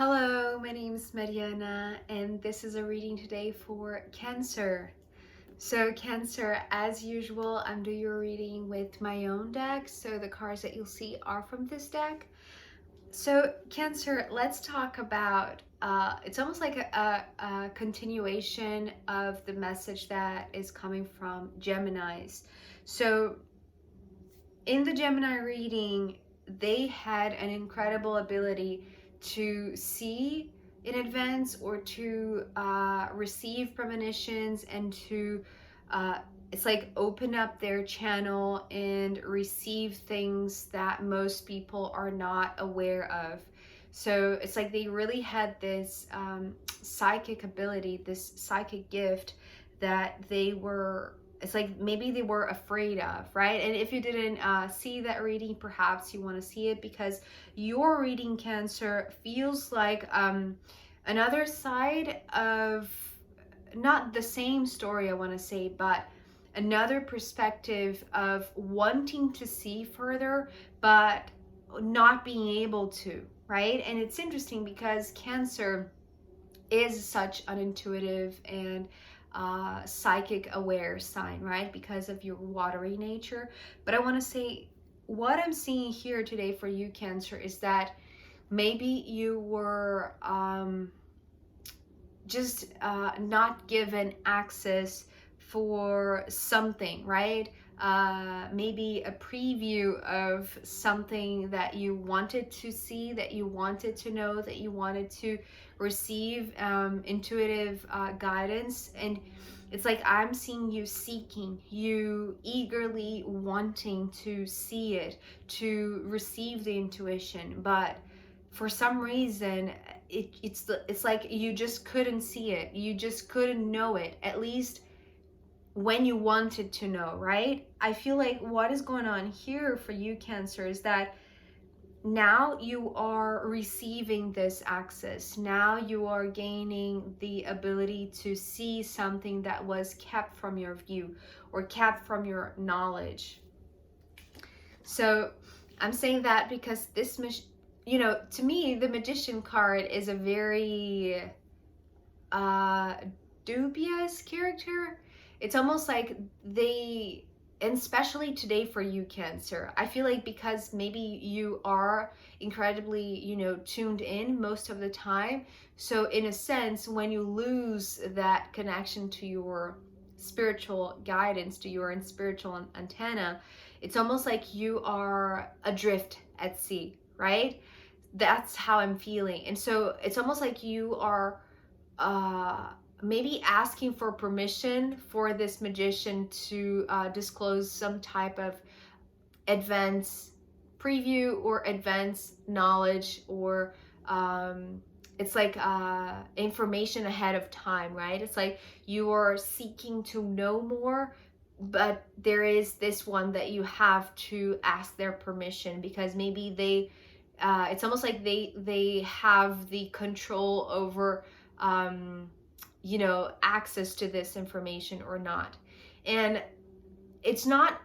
Hello, my name is Mariana, and this is a reading today for Cancer. So, Cancer, as usual, I'm doing your reading with my own deck, so the cards that you'll see are from this deck. So, Cancer, let's talk about it's almost like a continuation of the message that is coming from Geminis. So, in the Gemini reading, they had an incredible ability to see in advance or to receive premonitions and to it's like open up their channel and receive things that most people are not aware of. So it's like they really had this psychic ability, this psychic gift that they were, it's like maybe they were afraid of, right? And if you didn't see that reading, perhaps you want to see it, because your reading, Cancer, feels like another side of, not the same story, I want to say, but another perspective of wanting to see further but not being able to, right? And it's interesting because Cancer is such an intuitive and psychic aware sign, right? Because of your watery nature. But I want to say, what I'm seeing here today for you, Cancer, is that maybe you were just not given access for something, right? Maybe a preview of something that you wanted to see, that you wanted to know, that you wanted to receive intuitive guidance. And it's like I'm seeing you seeking, you eagerly wanting to see it, to receive the intuition, but for some reason it's like you just couldn't see it, you just couldn't know it, at least when you wanted to know, right? I feel like what is going on here for you, Cancer, is that now you are receiving this access. Now you are gaining the ability to see something that was kept from your view or kept from your knowledge. So I'm saying that because this, to me, the Magician card is a very dubious character. It's almost like they, and especially today for you, Cancer, I feel like because maybe you are incredibly, tuned in most of the time. So in a sense, when you lose that connection to your spiritual guidance, to your spiritual antenna, it's almost like you are adrift at sea, right? That's how I'm feeling. And so it's almost like you are maybe asking for permission for this magician to disclose some type of advanced preview or advanced knowledge, or it's like information ahead of time, right? It's like you are seeking to know more, but there is this one that you have to ask their permission, because maybe they it's almost like they have the control over access to this information or not. And it's not,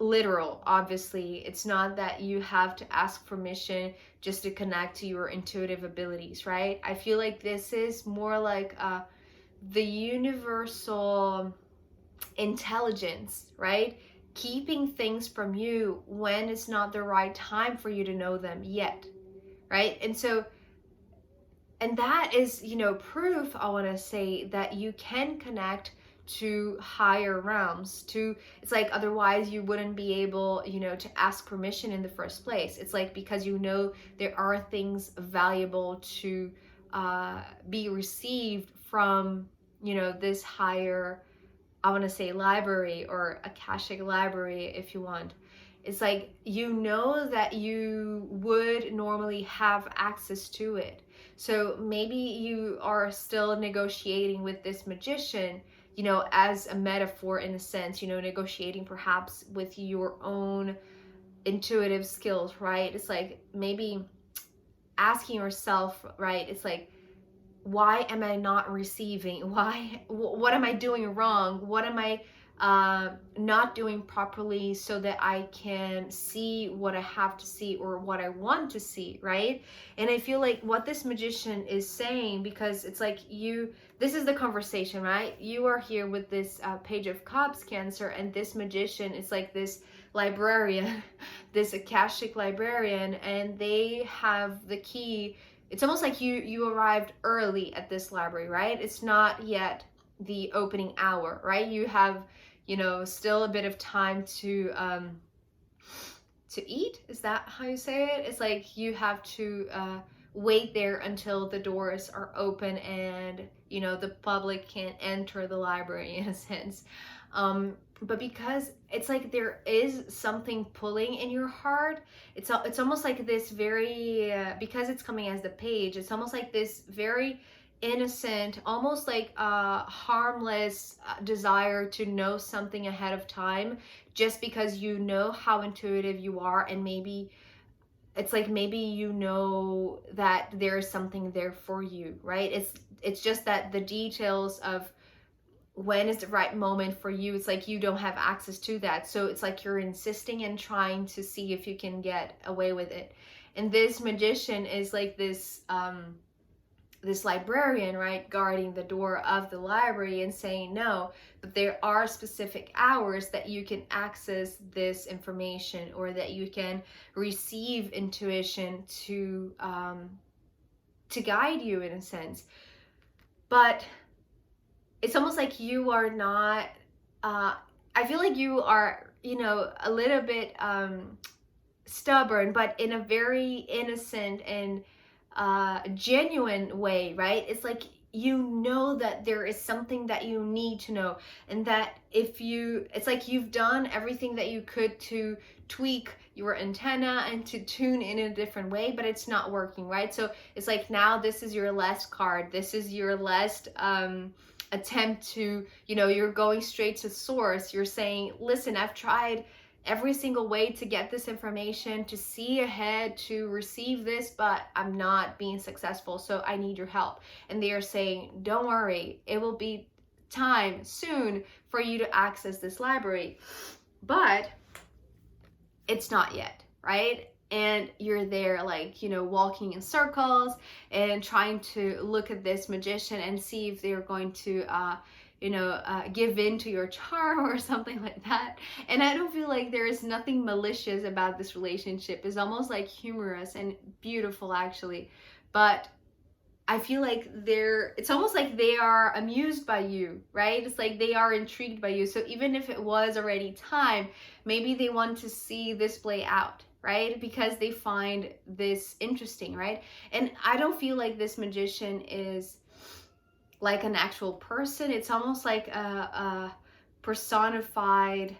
literal, obviously. It's not that you have to ask permission just to connect to your intuitive abilities, right? I feel like this is more like the universal intelligence, right? Keeping things from you when it's not the right time for you to know them yet, right? And that is, proof, I want to say, that you can connect to higher realms. To, it's like otherwise you wouldn't be able, to ask permission in the first place. It's like because there are things valuable to be received from, this higher, I want to say, library, or Akashic library if you want. It's like that you would normally have access to it. So maybe you are still negotiating with this magician, as a metaphor, in a sense, negotiating perhaps with your own intuitive skills, right? It's like maybe asking yourself, right? It's like, why am I not receiving? What am I doing wrong? What am I not doing properly so that I can see what I have to see or what I want to see, right? And I feel like what this magician is saying, because it's like this is the conversation, right? You are here with this Page of Cups, Cancer, and this magician is like this librarian, this Akashic librarian, and they have the key. It's almost like you arrived early at this library, right? It's not yet the opening hour, right? You have, still a bit of time to eat. Is that how you say it? It's like you have to wait there until the doors are open and the public can enter the library in a sense. But because it's like there is something pulling in your heart, it's almost like this very because it's coming as the page. It's almost like this very innocent, almost like a harmless desire to know something ahead of time, just because you know how intuitive you are, and maybe it's like maybe that there's something there for you, right? It's just that the details of when is the right moment for you, it's like you don't have access to that. So it's like you're insisting and trying to see if you can get away with it. And this magician is like this librarian, right, guarding the door of the library and saying no, but there are specific hours that you can access this information, or that you can receive intuition to guide you in a sense. But it's almost like you are not I feel like you are, a little bit stubborn, but in a very innocent and genuine way, right? It's like that there is something that you need to know, and that it's like you've done everything that you could to tweak your antenna and to tune in a different way, but it's not working, right? So it's like now this is your last card, this is your last attempt to, you're going straight to source. You're saying, listen, I've tried every single way to get this information, to see ahead, to receive this, but I'm not being successful, so I need your help. And they are saying, don't worry, it will be time soon for you to access this library, but it's not yet, right? And you're there like, walking in circles and trying to look at this magician and see if they're going to give in to your charm or something like that. And I don't feel like there is nothing malicious about this relationship. It's almost like humorous and beautiful, actually. But I feel like it's almost like they are amused by you, right? It's like they are intrigued by you. So even if it was already time, maybe they want to see this play out, right? Because they find this interesting, right? And I don't feel like this magician is like an actual person. It's almost like a personified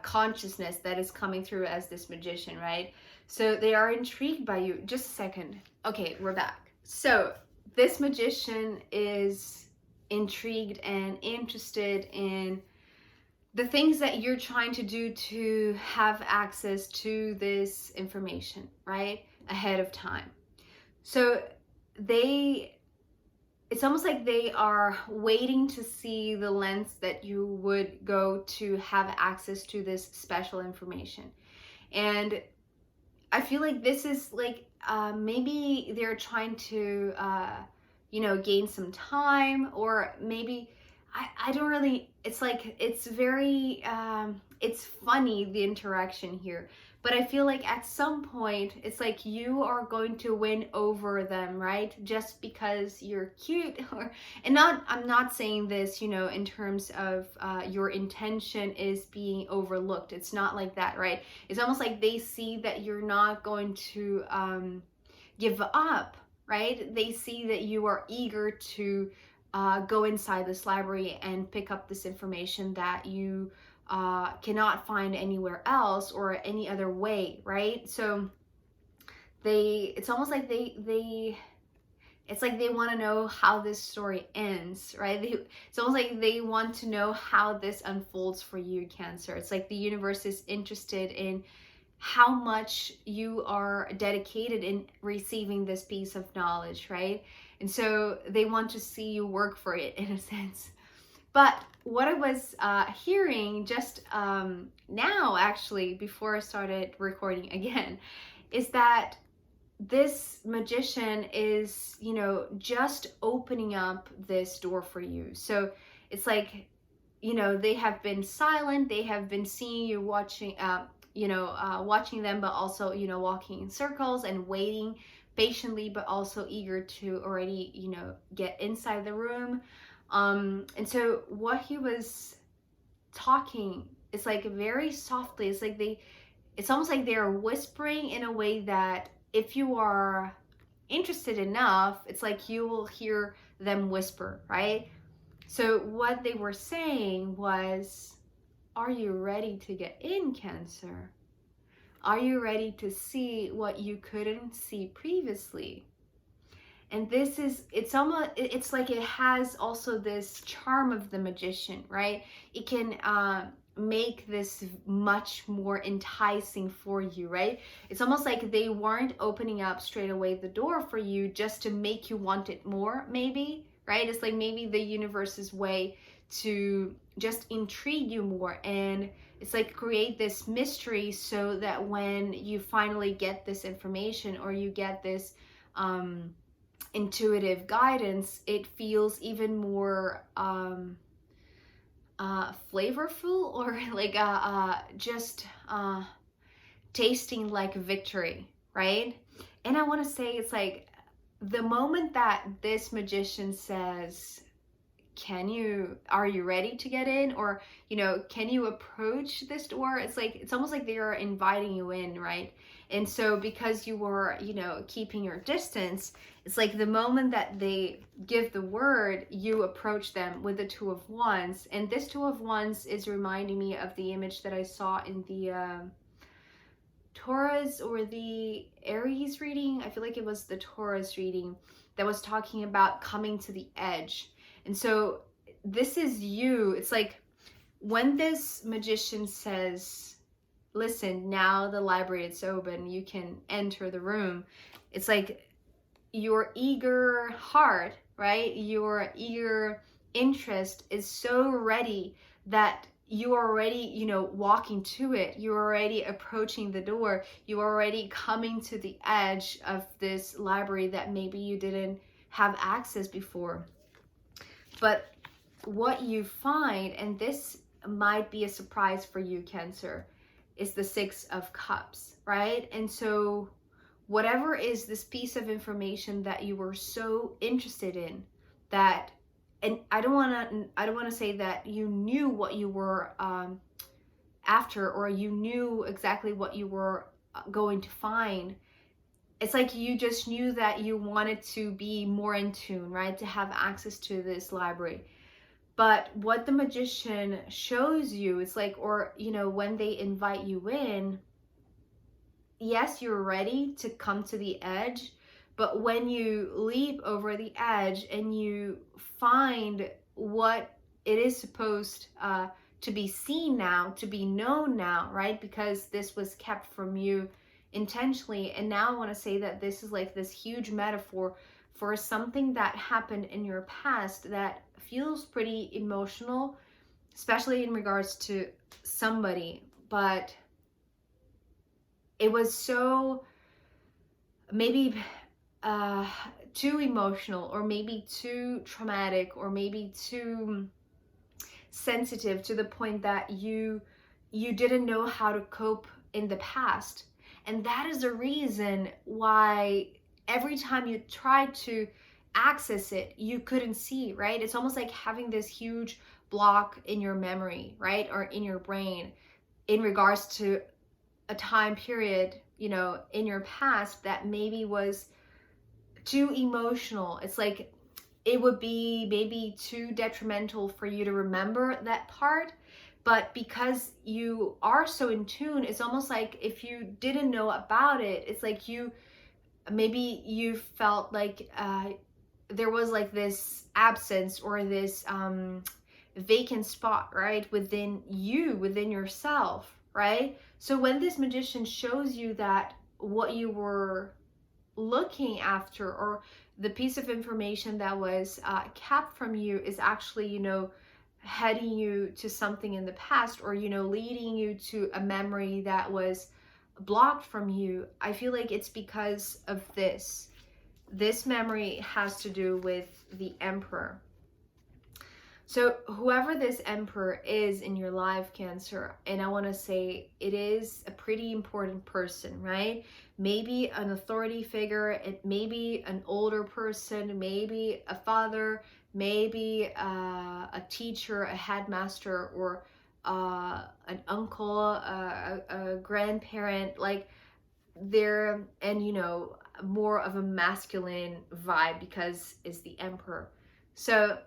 consciousness that is coming through as this magician, right? So they are intrigued by you. Just a second. Okay, we're back. So this magician is intrigued and interested in the things that you're trying to do to have access to this information, right? Ahead of time. So it's almost like they are waiting to see the lengths that you would go to have access to this special information. And I feel like this is like maybe they're trying to gain some time, or maybe I don't really, it's like it's very it's funny, the interaction here, but I feel like at some point it's like you are going to win over them, right? Just because you're cute, I'm not saying this in terms of your intention is being overlooked. It's not like that, right? It's almost like they see that you're not going to give up, right? They see that you are eager to go inside this library and pick up this information that you cannot find anywhere else or any other way, right? So it's almost like it's like they want to know how this story ends, right? It's almost like they want to know how this unfolds for you, Cancer. It's like the universe is interested in how much you are dedicated in receiving this piece of knowledge, right? And so they want to see you work for it, in a sense. But what I was hearing just now, actually, before I started recording again, is that this magician is, you know, just opening up this door for you. So it's like, you know, they have been silent, they have been seeing you watching, watching them, but also, you know, walking in circles and waiting patiently, but also eager to already, you know, get inside the room. And so what he was talking, it's like very softly, it's like it's almost like they're whispering in a way that if you are interested enough, it's like you will hear them whisper, right? So what they were saying was, are you ready to get in, Cancer? Are you ready to see what you couldn't see previously? And this is, it's almost, it's like it has also this charm of the magician, right? It can make this much more enticing for you, right? It's almost like they weren't opening up straight away the door for you just to make you want it more, maybe, right? It's like maybe the universe's way to just intrigue you more, and it's like create this mystery so that when you finally get this information or you get this intuitive guidance, it feels even more flavorful, or like just tasting like victory, right? And I want to say, it's like the moment that this magician says, are you ready to get in, or, you know, can you approach this door, it's like it's almost like they are inviting you in, right? And so because you were, you know, keeping your distance, it's like the moment that they give the word, you approach them with the Two of Wands. And this Two of Wands is reminding me of the image that I saw in the Taurus or the Aries reading. I feel like it was the Taurus reading that was talking about coming to the edge. And so this is you. It's like when this magician says, listen, now the library is open, you can enter the room. It's like your eager heart, right? Your eager interest is so ready that you are already, you know, walking to it. You're already approaching the door. You're already coming to the edge of this library that maybe you didn't have access before. But what you find, and this might be a surprise for you, Cancer, is the Six of Cups, right? And so whatever is this piece of information that you were so interested in, that, and I don't want to say that you knew what you were after, or you knew exactly what you were going to find. It's like you just knew that you wanted to be more in tune, right? To have access to this library. But what the magician shows you, it's like, or, you know, when they invite you in, yes, you're ready to come to the edge, but when you leap over the edge and you find what it is supposed to be seen now, to be known now, right? Because this was kept from you intentionally. And now I want to say that this is like this huge metaphor for something that happened in your past that feels pretty emotional, especially in regards to somebody, but it was so maybe too emotional, or maybe too traumatic, or maybe too sensitive to the point that you didn't know how to cope in the past. And that is the reason why every time you tried to access it, you couldn't see, right? It's almost like having this huge block in your memory, right? Or in your brain in regards to a time period, you know, in your past that maybe was too emotional. It's like it would be maybe too detrimental for you to remember that part. But because you are so in tune, it's almost like if you didn't know about it, it's like you felt like there was like this absence, or this vacant spot, right, within you, within yourself, right? So when this magician shows you that what you were looking after, or the piece of information that was kept from you, is actually, you know, heading you to something in the past, or, you know, leading you to a memory that was blocked from you, I feel like it's because of this. This memory has to do with the Emperor. So whoever this Emperor is in your life, Cancer, and I want to say it is a pretty important person, right? Maybe an authority figure, it may be an older person, maybe a father, maybe a teacher, a headmaster, or an uncle, a grandparent, like they're, and you know, more of a masculine vibe because it's the Emperor. So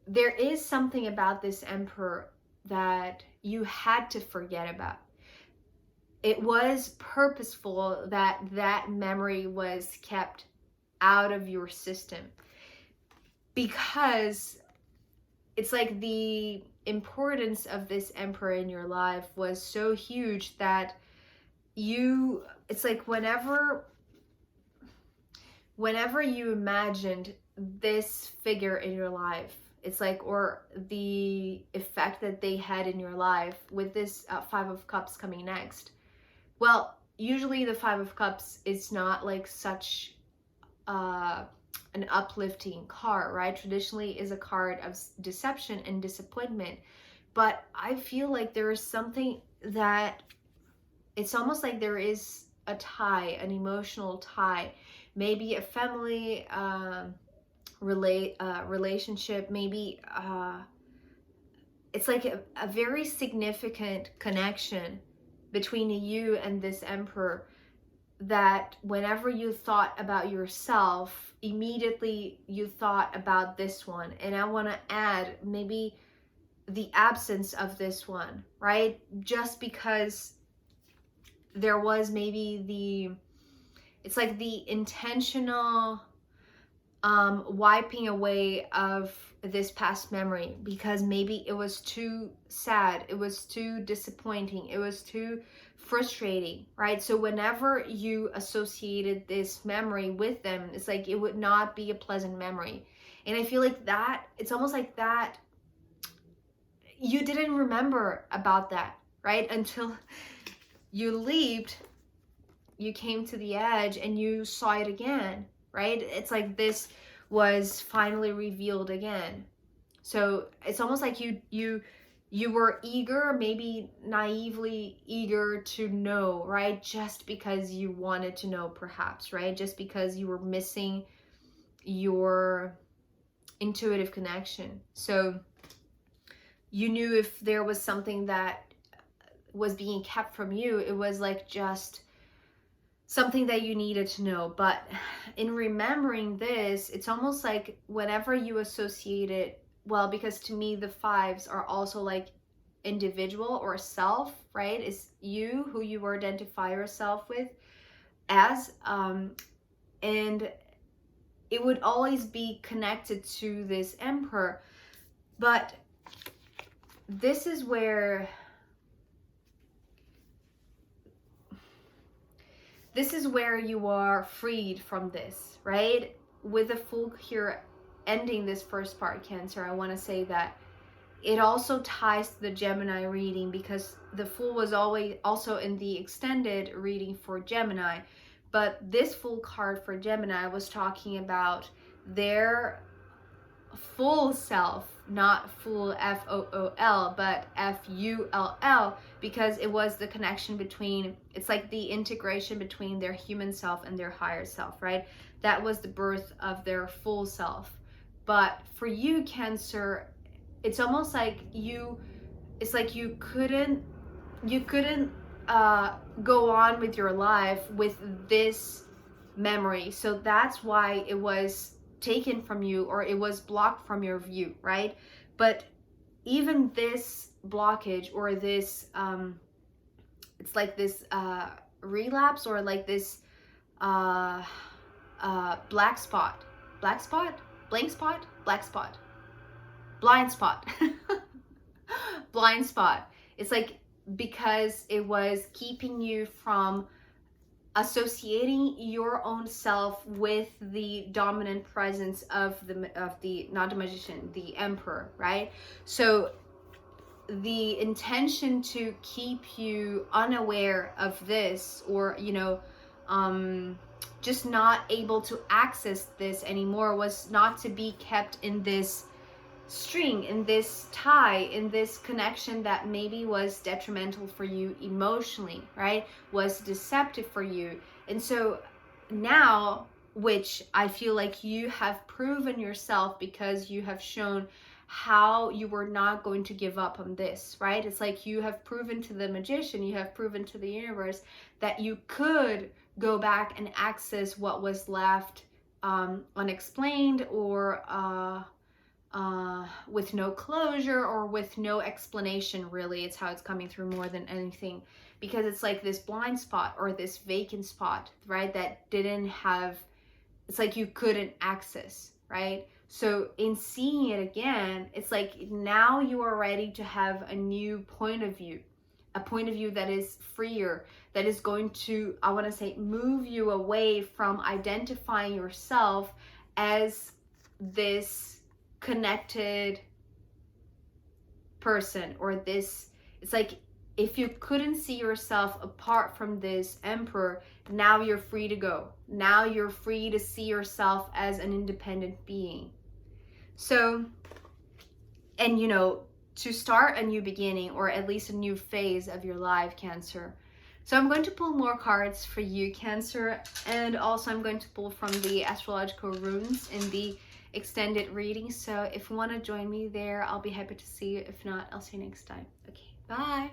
there is something about this Emperor that you had to forget about. It was purposeful that that memory was kept out of your system, because it's like the importance of this Emperor in your life was so huge that you, it's like whenever you imagined this figure in your life, it's like, or the effect that they had in your life with this Five of Cups coming next. Well, usually the Five of Cups is not like such an uplifting card, right? Traditionally is a card of deception and disappointment. But I feel like there is something that it's almost like there is a tie, an emotional tie, maybe a family relationship, maybe it's like a very significant connection between you and this Emperor, that whenever you thought about yourself, immediately you thought about this one. And I want to add maybe the absence of this one, right? Just because there was maybe it's like the intentional wiping away of this past memory, because maybe it was too sad, it was too disappointing, it was too frustrating, right? So whenever you associated this memory with them, it's like it would not be a pleasant memory. And I feel like that, it's almost like that you didn't remember about that, right? Until you leaped, you came to the edge and you saw it again, right? It's like this was finally revealed again. So it's almost like you were eager, maybe naively eager to know, right? Just because you wanted to know, perhaps, right? Just because you were missing your intuitive connection. So you knew if there was something that was being kept from you, it was like just something that you needed to know. But in remembering this, it's almost like whenever you associate it, well, because to me the fives are also like individual or self, right? It's you, who you identify yourself with as, and it would always be connected to this Emperor. But this is where you are freed from this, right? With the Fool here ending this first part, Cancer, I want to say that it also ties to the Gemini reading, because the Fool was always also in the extended reading for Gemini. But this Fool card for Gemini was talking about their full self, not full F-O-O-L, but F-U-L-L, because it was the connection between, it's like the integration between their human self and their higher self, right? That was the birth of their full self. But for you, Cancer, it's almost like it's like you couldn't go on with your life with this memory. So that's why it was taken from you, or it was blocked from your view, right? But even this blockage, or this it's like this relapse, or like this black spot, blind spot blind spot. It's like because it was keeping you from associating your own self with the dominant presence of the not the magician, the emperor, right? So the intention to keep you unaware of this, or just not able to access this anymore, was not to be kept in this string, in this tie, in this connection that maybe was detrimental for you emotionally, right? Was deceptive for you. And so now, which I feel like you have proven yourself, because you have shown how you were not going to give up on this, right? It's like you have proven to the magician, you have proven to the universe that you could go back and access what was left unexplained, or with no closure, or with no explanation, really. It's how it's coming through more than anything, because it's like this blind spot, or this vacant spot, right, that didn't have, it's like you couldn't access, right? So in seeing it again, it's like now you are ready to have a new point of view, a point of view that is freer, that is going to, I want to say, move you away from identifying yourself as this connected person, or this, it's like if you couldn't see yourself apart from this emperor, now you're free to go. Now you're free to see yourself as an independent being. So, and to start a new beginning, or at least a new phase of your life, Cancer. So I'm going to pull more cards for you, Cancer, and also I'm going to pull from the astrological runes in the extended reading. So if you want to join me there, I'll be happy to see you. If not, I'll see you next time. Okay, bye.